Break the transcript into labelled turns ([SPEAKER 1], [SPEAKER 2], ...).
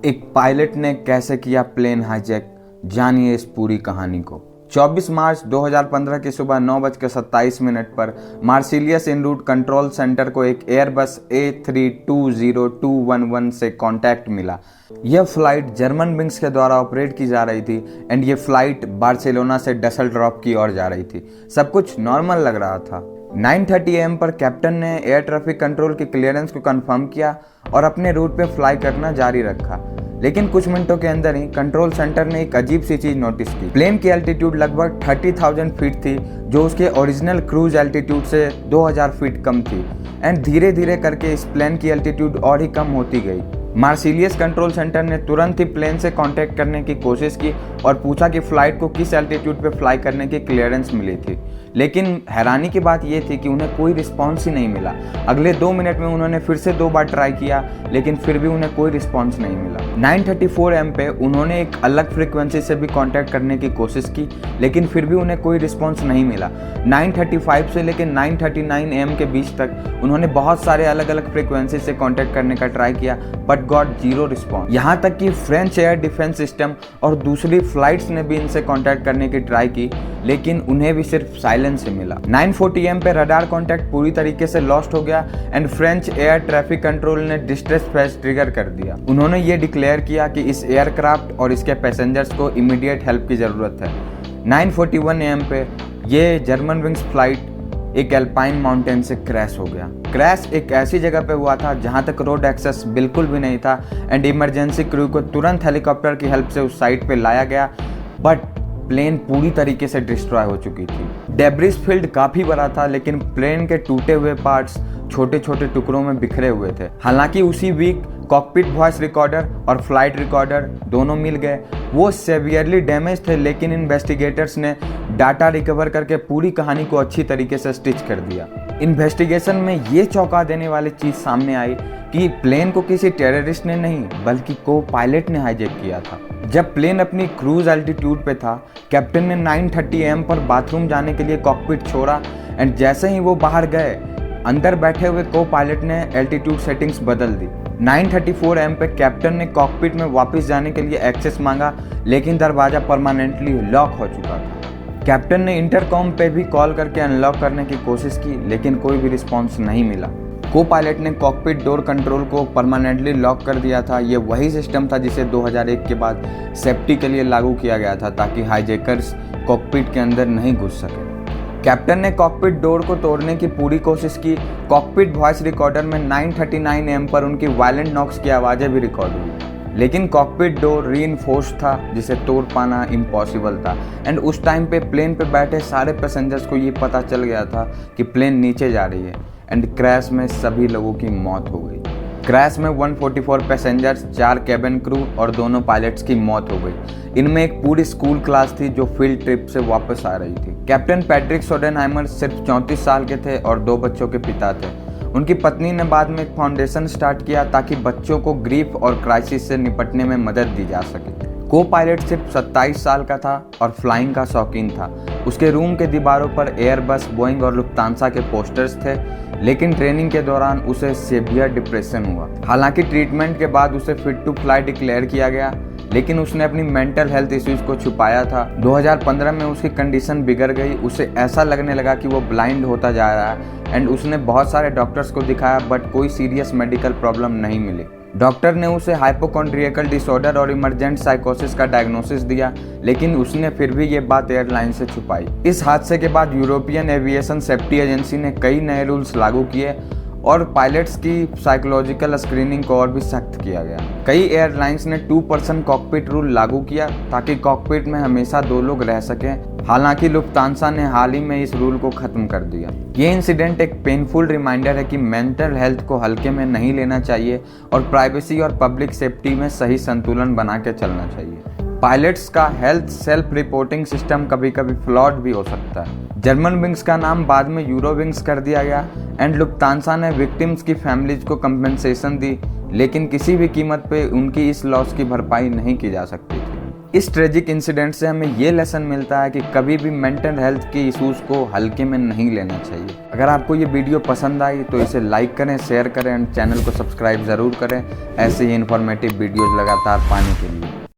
[SPEAKER 1] एक पायलट ने कैसे किया प्लेन हाईजैक, जानिए इस पूरी कहानी को। 24 मार्च 2015 की सुबह 9:27 पर मार्सिलियस इन रूट कंट्रोल सेंटर को एक एयरबस A320-211 से कांटेक्ट मिला। यह फ्लाइट जर्मन विंग्स के द्वारा ऑपरेट की जा रही थी एंड ये फ्लाइट बार्सिलोना से डसेल्डोर्फ की ओर जा रही थी। सब कुछ नॉर्मल लग रहा था। 9:30 AM पर कैप्टन ने एयर ट्रैफिक कंट्रोल की क्लियरेंस को कंफर्म किया और अपने रूट पे फ्लाई करना जारी रखा। लेकिन कुछ मिनटों के अंदर ही कंट्रोल सेंटर ने एक अजीब सी चीज नोटिस की। प्लेन की एल्टीट्यूड लगभग 30,000 फीट थी, जो उसके ओरिजिनल क्रूज एल्टीट्यूड से 2,000 फीट कम थी एंड धीरे धीरे करके इस प्लेन की एल्टीट्यूड और ही कम होती गई। मार्सिलियस कंट्रोल सेंटर ने तुरंत ही प्लेन से कांटेक्ट करने की कोशिश की और पूछा कि फ्लाइट को किस एल्टीट्यूड पे फ्लाई करने की क्लियरेंस मिली थी। लेकिन हैरानी की बात यह थी कि उन्हें कोई रिस्पॉन्स ही नहीं मिला। अगले 2 मिनट में उन्होंने फिर से 2 बार ट्राई किया, लेकिन फिर भी उन्हें कोई रिस्पॉन्स नहीं मिला। 9:34 AM पे उन्होंने एक अलग फ्रीक्वेंसी से भी कांटेक्ट करने की कोशिश की, लेकिन फिर भी उन्हें कोई रिस्पॉन्स नहीं मिला। 9:35 से लेकर 9:39 AM के बीच तक उन्होंने बहुत सारे अलग अलग फ्रीक्वेंसी से कांटेक्ट करने का ट्राई किया, बट गॉट 0 रिस्पॉन्स। यहाँ तक कि फ्रेंच एयर डिफेंस सिस्टम और दूसरी फ्लाइट्स ने भी इनसे कांटेक्ट करने की ट्राई की, लेकिन उन्हें भी सिर्फ साइलेंस से मिला। 9:40 AM पे रडार कांटेक्ट पूरी तरीके से लॉस्ट हो गया and French air traffic control ने डिस्ट्रेस फेज ट्रिगर कर दिया। उन्होंने ये डिक्लेयर किया कि इस एयरक्राफ्ट और इसके पैसेंजर्स को इमीडिएट हेल्प की जरूरत है। 9:41 AM पे ये जर्मन विंग्स फ्लाइट एक एल्पाइन माउंटेन से क्रैश हो गया। क्रैश एक ऐसी जगह पे हुआ था जहां तक रोड एक्सेस बिल्कुल भी नहीं था एंड इमरजेंसी क्रू को तुरंत हेलीकॉप्टर की हेल्प से उस साइट पे लाया गया, बट प्लेन पूरी तरीके से डिस्ट्रॉय हो चुकी थी। डेब्रिस फील्ड काफी बड़ा था, लेकिन प्लेन के टूटे हुए पार्ट्स छोटे छोटे टुकड़ों में बिखरे हुए थे। हालांकि उसी वीक कॉकपिट वॉइस रिकॉर्डर और फ्लाइट रिकॉर्डर दोनों मिल गए। वो सेवियरली डैमेज थे, लेकिन इन्वेस्टिगेटर्स ने डाटा रिकवर करके पूरी कहानी को अच्छी तरीके से स्टिच कर दिया। इन्वेस्टिगेशन में ये चौंका देने वाली चीज सामने आई कि प्लेन को किसी टेररिस्ट ने नहीं, बल्कि को पायलट ने हाईजैक किया था। जब प्लेन अपनी क्रूज एल्टीट्यूड पे था, कैप्टन ने 9:30 AM पर बाथरूम जाने के लिए कॉकपिट छोड़ा एंड जैसे ही वो बाहर गए, अंदर बैठे हुए को पायलट ने एल्टीट्यूड सेटिंग्स बदल दी। 9:34 AM पे कैप्टन ने कॉकपिट में वापस जाने के लिए एक्सेस मांगा, लेकिन दरवाजा परमानेंटली लॉक हो चुका था। कैप्टन ने इंटरकॉम पे भी कॉल करके अनलॉक करने की कोशिश की, लेकिन कोई भी रिस्पॉन्स नहीं मिला। को पायलट ने कॉकपिट डोर कंट्रोल को परमानेंटली लॉक कर दिया था। ये वही सिस्टम था जिसे 2001 के बाद सेफ्टी के लिए लागू किया गया था, ताकि हाईजैकर्स कॉकपिट के अंदर नहीं घुस सके। कैप्टन ने कॉकपिट डोर को तोड़ने की पूरी कोशिश की। कॉकपिट वॉइस रिकॉर्डर में 9:39 AM पर उनकी वायलेंट नॉक्स की आवाज़ें भी रिकॉर्ड हुई, लेकिन कॉकपिट डोर रीइंफोर्स्ड था, जिसे तोड़ पाना इम्पॉसिबल था एंड उस टाइम पे प्लेन पे बैठे सारे पैसेंजर्स को ये पता चल गया था कि प्लेन नीचे जा रही है एंड क्रैश में सभी लोगों की मौत हो गई। क्रैश में 144 पैसेंजर्स, 4 कैबिन क्रू और दोनों पायलट्स की मौत हो गई। इनमें एक पूरी स्कूल क्लास थी जो फील्ड ट्रिप से वापस आ रही थी। कैप्टन पैट्रिक सोडेनहाइमर सिर्फ 34 साल के थे और 2 बच्चों के पिता थे। उनकी पत्नी ने बाद में एक फाउंडेशन स्टार्ट किया ताकि बच्चों को ग्रीफ और क्राइसिस से निपटने में मदद दी जा सके। को पायलट सिर्फ 27 साल का था और फ्लाइंग का शौकीन था। उसके रूम के दीवारों पर एयरबस, बोइंग और लुफ्तांसा के पोस्टर्स थे, लेकिन ट्रेनिंग के दौरान उसे सीवियर डिप्रेशन हुआ। हालांकि ट्रीटमेंट के बाद उसे फिट टू फ्लाई डिक्लेयर किया गया, लेकिन उसने अपनी मेंटल हेल्थ इश्यूज को छुपाया था। 2015 में उसकी कंडीशन बिगड़ गई। उसे ऐसा लगने लगा कि वो ब्लाइंड होता जा रहा है एंड उसने बहुत सारे डॉक्टर्स को दिखाया, बट कोई सीरियस मेडिकल प्रॉब्लम नहीं मिली। डॉक्टर ने उसे हाइपोकॉन्ड्रियकल डिसऑर्डर और इमरजेंट साइकोसिस का डायग्नोसिस दिया, लेकिन उसने फिर भी ये बात एयरलाइन से छुपाई। इस हादसे के बाद यूरोपियन एविएशन सेफ्टी एजेंसी ने कई नए रूल्स लागू किए और पायलट्स की साइकोलॉजिकल स्क्रीनिंग को और भी सख्त किया गया। कई एयरलाइंस ने 2% कॉकपिट रूल लागू किया ताकि कॉकपिट में हमेशा 2 लोग रह सकें। हालांकि लुफ्तांसा ने हाल ही में इस रूल को खत्म कर दिया। ये इंसिडेंट एक पेनफुल रिमाइंडर है कि मेंटल हेल्थ को हल्के में नहीं लेना चाहिए और प्राइवेसी और पब्लिक सेफ्टी में सही संतुलन बना के चलना चाहिए। पायलट्स का हेल्थ सेल्फ रिपोर्टिंग सिस्टम कभी कभी फ्लॉड भी हो सकता है। जर्मन विंग्स का नाम बाद में यूरो विंग्स कर दिया गया एंड लुफ्तांसा ने विक्टिम्स की फैमिलीज को कंपेंसेशन दी, लेकिन किसी भी कीमत पे उनकी इस लॉस की भरपाई नहीं की जा सकती थी। इस ट्रेजिक इंसिडेंट से हमें ये लेसन मिलता है कि कभी भी मेंटल हेल्थ के इश्यूज को हल्के में नहीं लेना चाहिए। अगर आपको ये वीडियो पसंद आई तो इसे लाइक करें, शेयर करें एंड चैनल को सब्सक्राइब ज़रूर करें ऐसे ही इन्फॉर्मेटिव वीडियोज़ लगातार पाने के लिए।